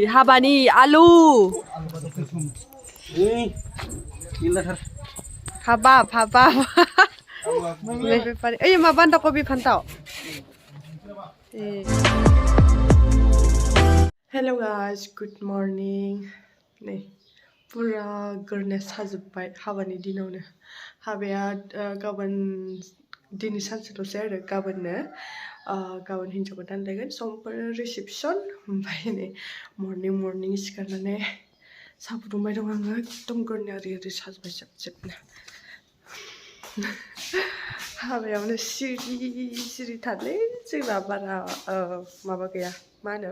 Habani alu. Habab. Ma banda kopi pantau. Hello guys, good morning. Nih, pura gernes hazubbai Habani dinawne. Habaya gaban dini sanselose आरो गाबोननो गाबोन हिनजाव गोदान लायगोन समफोर रिसेपसन ओमफ्राय नै मर्निं सिखारनानै साहा फुदुंबाय दं आङो एकदम गोरनै आरि साजबाय जोबनो हाबायावनो सिरि थारलै जोंना बारा माबा गैया मा होनो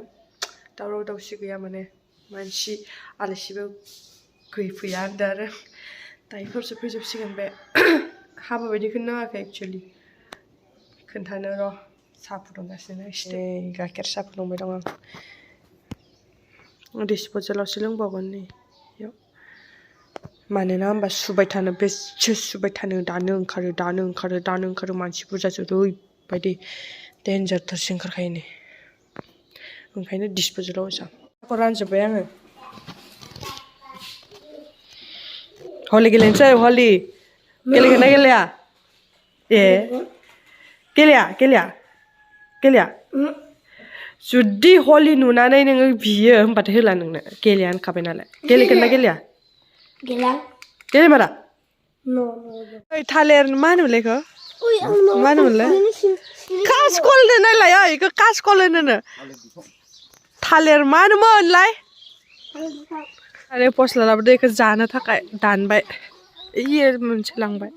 दावराव दावसि गैया माने मानसि आलासिबो गैफैया होनदों आरो दायोफोरसो फैजोबसिगोन बे हाबा बायदिखौनो नाङाखै एक्चुअलि खोन्थानो र' साहा फुदुंगासिनो गाइखेर साहा फुदुंबाय दं आं डिसप'जेलावसो लोंबावगोन नै बेयाव मानोना होमबा सुबाय थानो बेसे सुबाय थानो दानो ओंखारो मानसि बुरजाजों ओरैबायदि डेन्जारथारसो ओंखारखायो नै ओंखायनो डिसप'जेलाव होसां रानजोब्बाय आङो हलि गेलेनोसै हलि गेलेगोन ना गेलेया गेलेया जुदि हलि नुनानै नोङो बियो होनबाथाय होला नोंनो गेलेया होनखाबाय नालाय गेलेगोन ना गेलेया गेलेमारा थालिर मा होनोमोनलाय बेखौ मा होनोमोनलाय कासकल नायलाय बेखौ कासकल होनो थालिर मा होनोमोनलाय आरो फस्ला लाबोदो बेखौ जानो थाखाय दानबाय इयो मोनसे लांबाय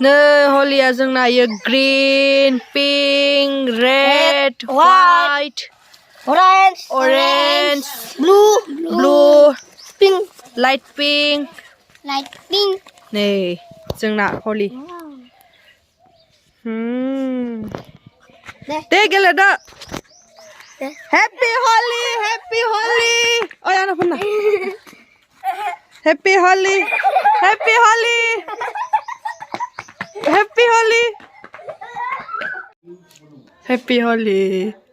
नै हलिया जोंना इयो green pink red white orange blue pink light pink नै जोंना हलि दे गेलेदो हैप्पी हलि ओइ आना फुनना हैप्पी हलि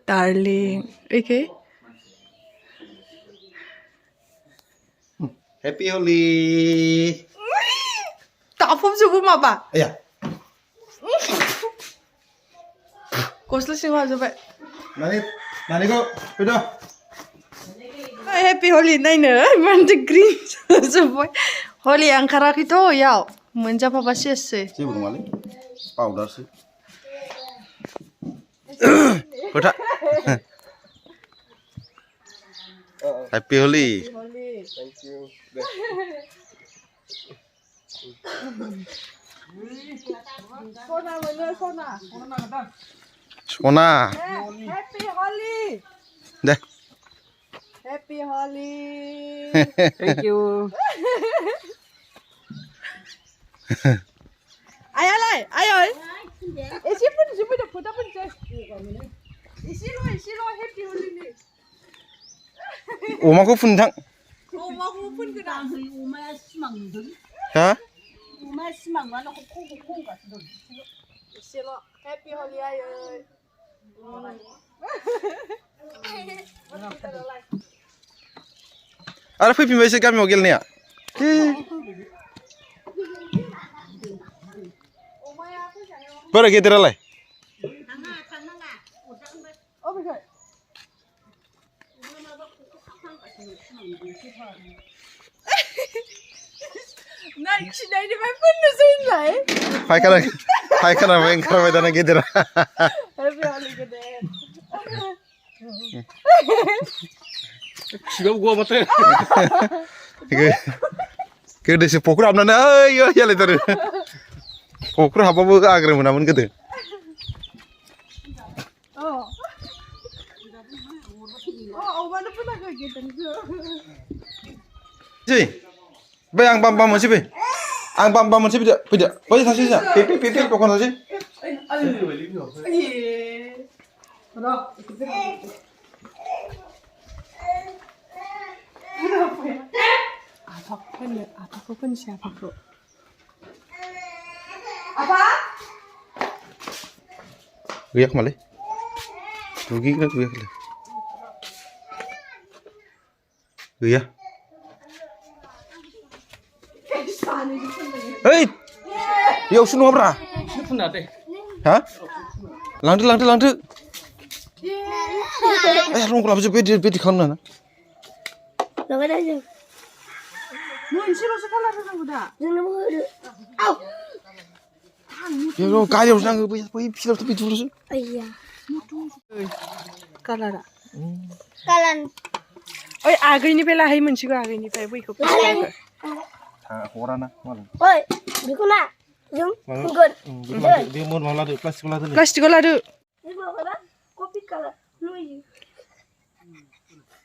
डार्लिंग ओके हैप्पी हलि ताफब जुबो माबा गस्ला सिङाव हाजोबबाय नानिखौ फैदो हैप्पी हलि नायनो इमानसो ग्रीन जोबबाय हलिया ओंखाराखैथ' इयाव मोनजाफाबा सेससै जेबो नङालै पाउडारसो फोथा हैप्पी हलि थैंक यू सना हैप्पी हलि दे हैप्पी हलि थैंक यू आयालाय आयै एसे फोनसै फैदो फोथा फोनसै एसेल' हैप्पी हलिनि अमाखौ फुनथां अमाखौ फोनगोन आं अमाया सिमां नुदों हा अमाया सिमां नुनानै खंगासिनो दं एसेल' हैप्पी हलि आयै आरो फैफिनबायसो गामियाव गेलेनाया बोरै गेदेरालाय फायखाना ओंखारबाय दाना गेदेरा खिगाव गवा माथो गोदोसो फख्रि हाबनानै ओइ यालायथारो फख्रि हाबबाबो आग्रो मोनामोन गोदो बै आं बाम्बा मोनसे फै आं बाम्बा मोनसे फैदो बै सासे पे दखान सासे आफाखौ फोनसै आफाखौ आफा गैया खोमालै दुगैगोना दुगैयाखैलै गैया ओइ बेयावसो नङाब्रा हा लांदो रंगलाबो बेदि खालामनो ना लगायना जों मोनसेल'सो कालार होनांगौ दा जोंनोबो होदो आव बेयाव गारियावसो नांगौ बै फिलावथ' बिदिल'सो आइया कालारा कालार ओइ आगैनिफ्राय लाहै मोनसेखौ आगैनिफ्राय बैखौ हराना मालाय ओइ बेखौ ना जों होगोन बे मोनवा लादो प्लास्टिकआव लादो प्लास्टिकआव लादो कफि कालार नुयो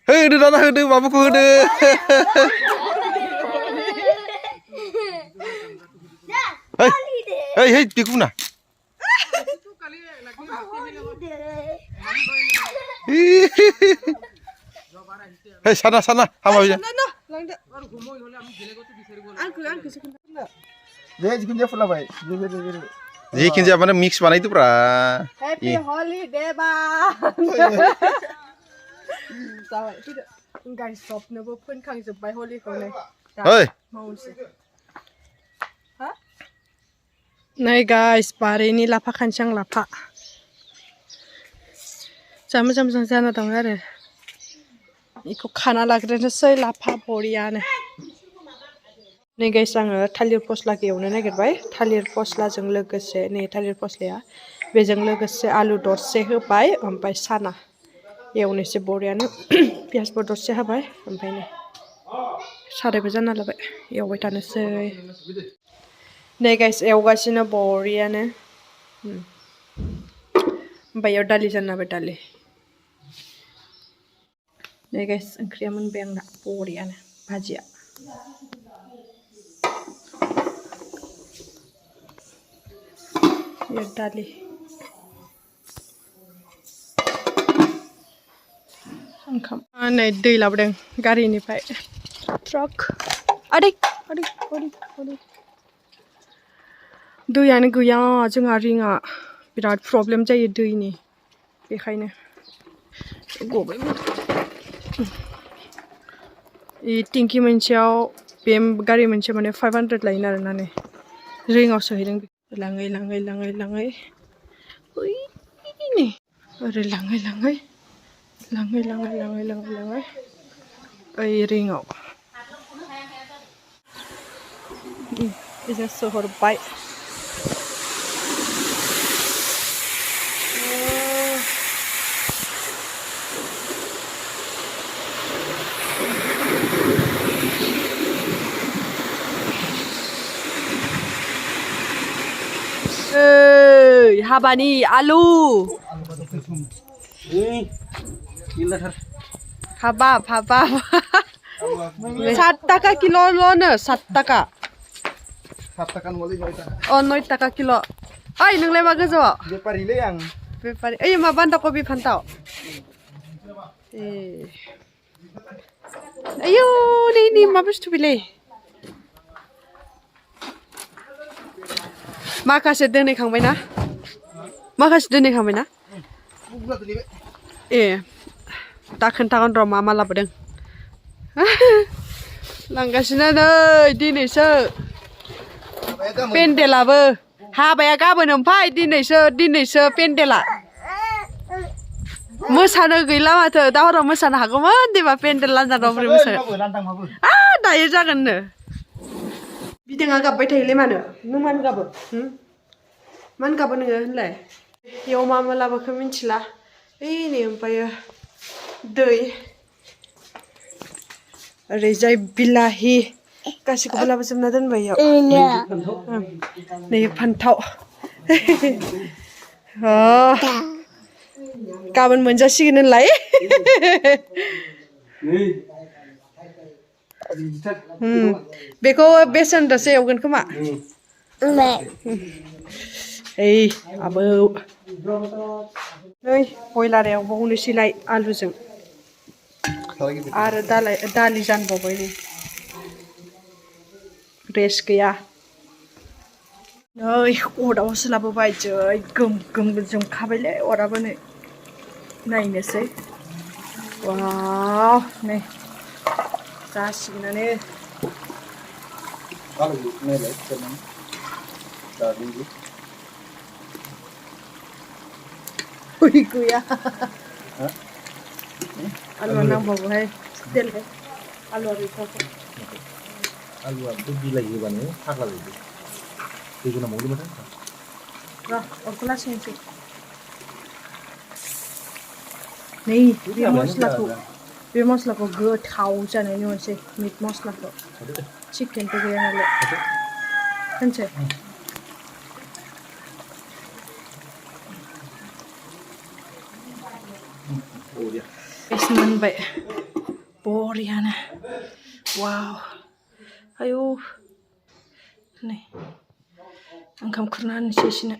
होदो दाना होदो माबाखौ होदो ओइ बेखौ ना Hei sana hama aja. Dia jikin dia full baik. Jikin dia mana mix mana itu pra. Happy holiday bang. Sawa tidak. Guys stop nabo pun kang jebbai holy kau nih. Hei. Mau sih. Hah? Nah guys, pare ini lapa kancang lapa. Jam sana dong ada. Iku खाना लाग्रोनोसै लाफा बरियानो नै guys आङो थालिर फस्लाखौ एवनो नागिरबाय थालिर फस्लाजों लोगोसे नै थालिर फस्लाया बेजों लोगोसे आलु दरसे होबाय ओमफ्राय साना एवनोसै बरियानो पियासबो दरसे होबाय ओमफ्राय नै सारायबो जानना लाबाय एवबाय थानोसै नै गाइस एवगासिनो बरियानो ओमफ्राय याव दालि जानना होबाय दालि Nih guys, oंख्रिया मोनबाय आंना बरियानो भाजिया ये दालि ओंखाम नै दै लाबोदों गारिनिफ्राय ट्राक आदै दैयानो गैया जोंहा रिङा बिराद प्रब्लेम जायो दैनि बेखायनो गबायमोन टिंकी मोनसेयाव बे गारि मोनसे माने 500 लायो आरोना नै रिङाव सोहैदों लाङै ओइ नै ओरै लाङै ओइ रिङाव बिजों सोहरबाय Habani alu habab 7 taka kilo lono 7 taka 7 takan wali 9 taka oh 9 taka kilo ai nonglai ma gojo bepari le yang bepari ai ma banda kopi phantau ayo ni ma bustu bile माखासे दोनैखांबाय ना ए दा खोन्थागोन र' मा लाबोदों लांगासिनो नै दिनैसो पेन्डेलाबो हाबाया गाबोन ओमफ्राय दिनैसो पेन्डेला मोसानो गैला माथो दा हराव मोसानो हागौमोन देबा पेन्डेल लांदां बोरै मोसानो दायो जागोननो बिदाङा गाबबाय थायोलै मानो नों मानो गाबो मानो गाबो नोङो होनलाय बेयाव मा लाबोखो मिन्थिला ओइ नै ओमफ्रायो दै ओरैजाय बिलाहि गासैखौबो लाबोजोबना दोनबाय इयाव नै फान्थाव गाबोन मोनजासिगोन होनलाय बेखौ बेसनदोसो एवगोन खोमा ओइ आबौ नै बयलार एवबावनोसैलाय आलुजों आरो दालि जानबावबाय नै रेस्ट गैया नै अरावसो लाबोबाय जै गोम जोंखाबायलै अराबो नै नायनोसै वाव नै जासिगोनानो Kalau nailai teman tadi itu उई गैया Hah? आलुआ नांबावगौहाय देलाय आलुआ गैथ'वाखै आलुआ itu बिलाइ होबानो फाग्ला जायो दैखौ नांबावगौ माथो र' अरखौ लासैनोसै नै बे मस्लाखौ गोथाव जानायनि मोनसे मिट मस्लाखौ चिकेनथ' गैया नालाय होनसै एस मोनबाय बरियानो वाव आयौ नै ओंखाम खुरना होनोसै इसोरनो